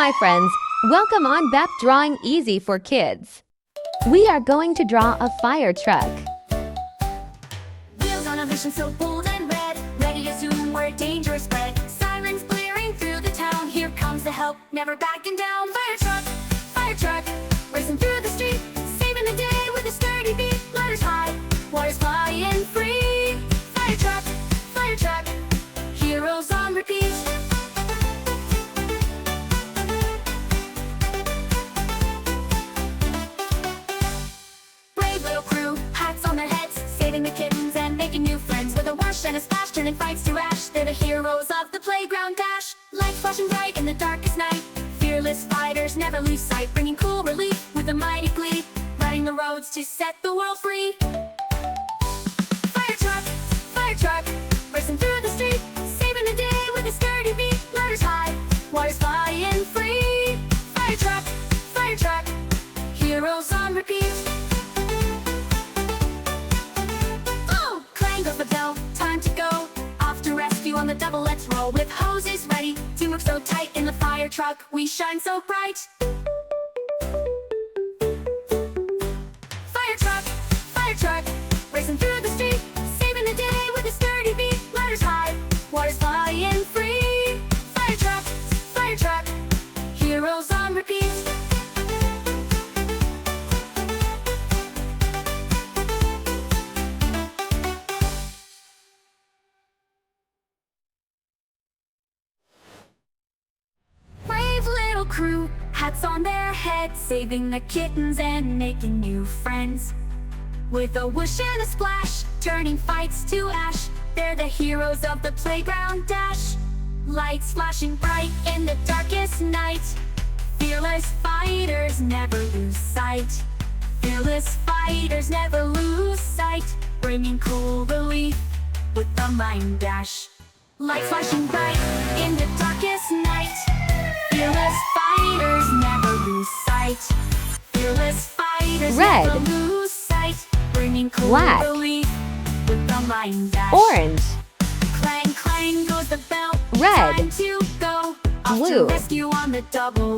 my friends, welcome on BEP Drawing Easy for Kids. We are going to draw a fire truck. Wheels on a mission so bold and red, ready to zoom where danger is spread. Sirens blaring through the town, here comes the help, never backing down. Fire truck, racing through the street, saving the day with a sturdy beat. Ladders high, waters flying free. Fire truck, heroes on repeat. Brave little crew, hats on their heads, saving the kittens and making new friends. With a whoosh and a splash, turning fights to ash, they're the heroes of the playground dash. Lights flashing bright in the darkest night, fearless fighters never lose sight, bringing cool relief with a mighty glee, lighting the roads to set the world free. Fire truck, racing through the street, saving the day with a sturdy beat. Ladders high, waters flying free. Fire truck, heroes on repeat. Oh, clang goes the bell, time to go. Off to rescue on the double, let's roll. With hoses ready, teamwork so tight. In the fire truck, we shine so bright. Fire truck, racing through the street, saving the day with a sturdy beat. Ladders high, waters flying free. Fire truck, heroes on repeat. Brave little crew, hats on their heads, saving the kittens and making new friends. With a whoosh and a splash, turning fights to ash, they're the heroes of the playground dash. Lights flashing bright in the darkest night, fearless fighters never lose sight. Fearless fighters never lose sight, bringing cool relief with the mind dash. Lights flashing bright in the darkest night, fearless fighters never lose sight. Fearless fighters Red, never lose sight, bringing cool black, relief with the mind dash. orange, Clang, clang goes the bell, red, time to go. Off blue, to rescue on the double,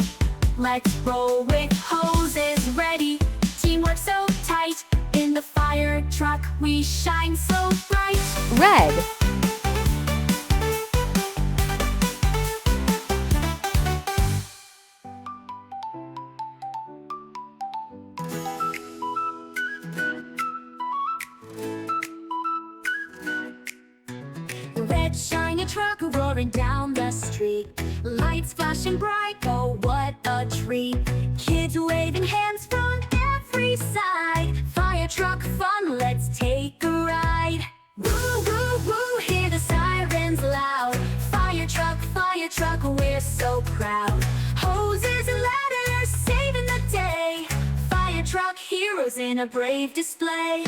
let's roll with hoses ready. Teamwork so tight, in the fire truck we shine so bright. red, Red shiny truck roaring down the street, lights flashing bright, oh what a treat. Kids waving hands from every side, fire truck fun, let's take a ride. Woo, woo, woo, hear the sirens loud. Fire truck, we're so proud. Hoses and ladders saving the day, fire truck heroes in a brave display.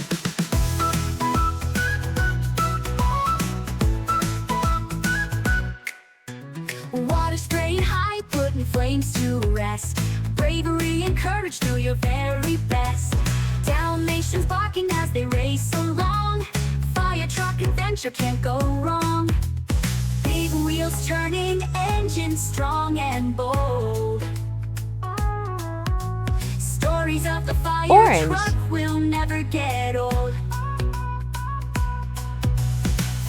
Water spraying high, putting flames to rest. Bravery and courage, do your very best. Dalmatians barking as they race along, fire truck adventure can't go wrong. Big wheels turning, engines strong and bold. Stories of the fire orange, truck will never get old.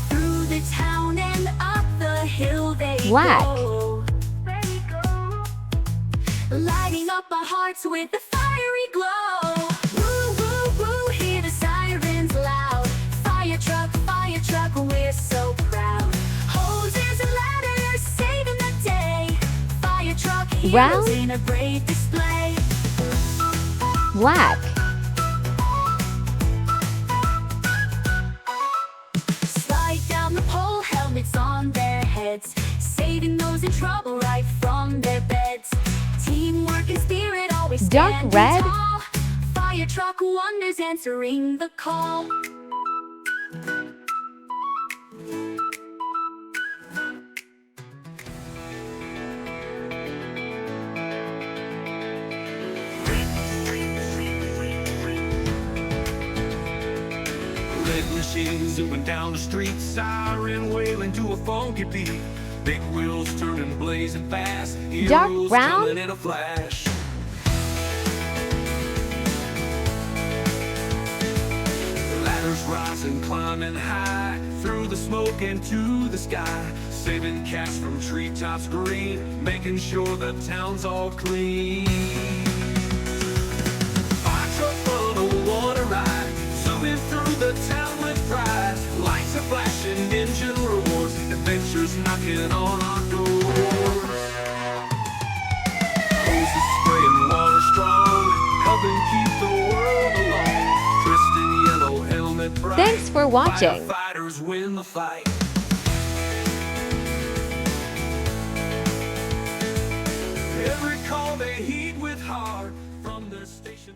Through the town and up the hill they black, go, lighting up our hearts with a fiery glow. Woo, woo, woo, hear the sirens loud. Fire truck, we're so proud. Hoses and ladders saving the day, fire truck heroes round, in a brave display. black, Slide down the pole, helmets on their heads, saving those in trouble right from their beds. Teamwork and spirit always dark standing red, tall, fire truck wonders answering the call. Red machine zooming down the street, siren wailing to a funky beat. Big wheels turning blazing fast. Dark Heroes brown? coming in a flash. Ladders rising, climbing high through the smoke into the sky, saving cats from treetops green, making sure the town's all clean. Fire truck on a water ride, zooming through the town with pride. Lights are flashing, engine roars, adventures knocking on our doors. Hoses spraying water strong, helping keep the world along. Twisted yellow helmet bright. Thanks for watching. Firefighters win the fight. Every call they heed with heart from their station.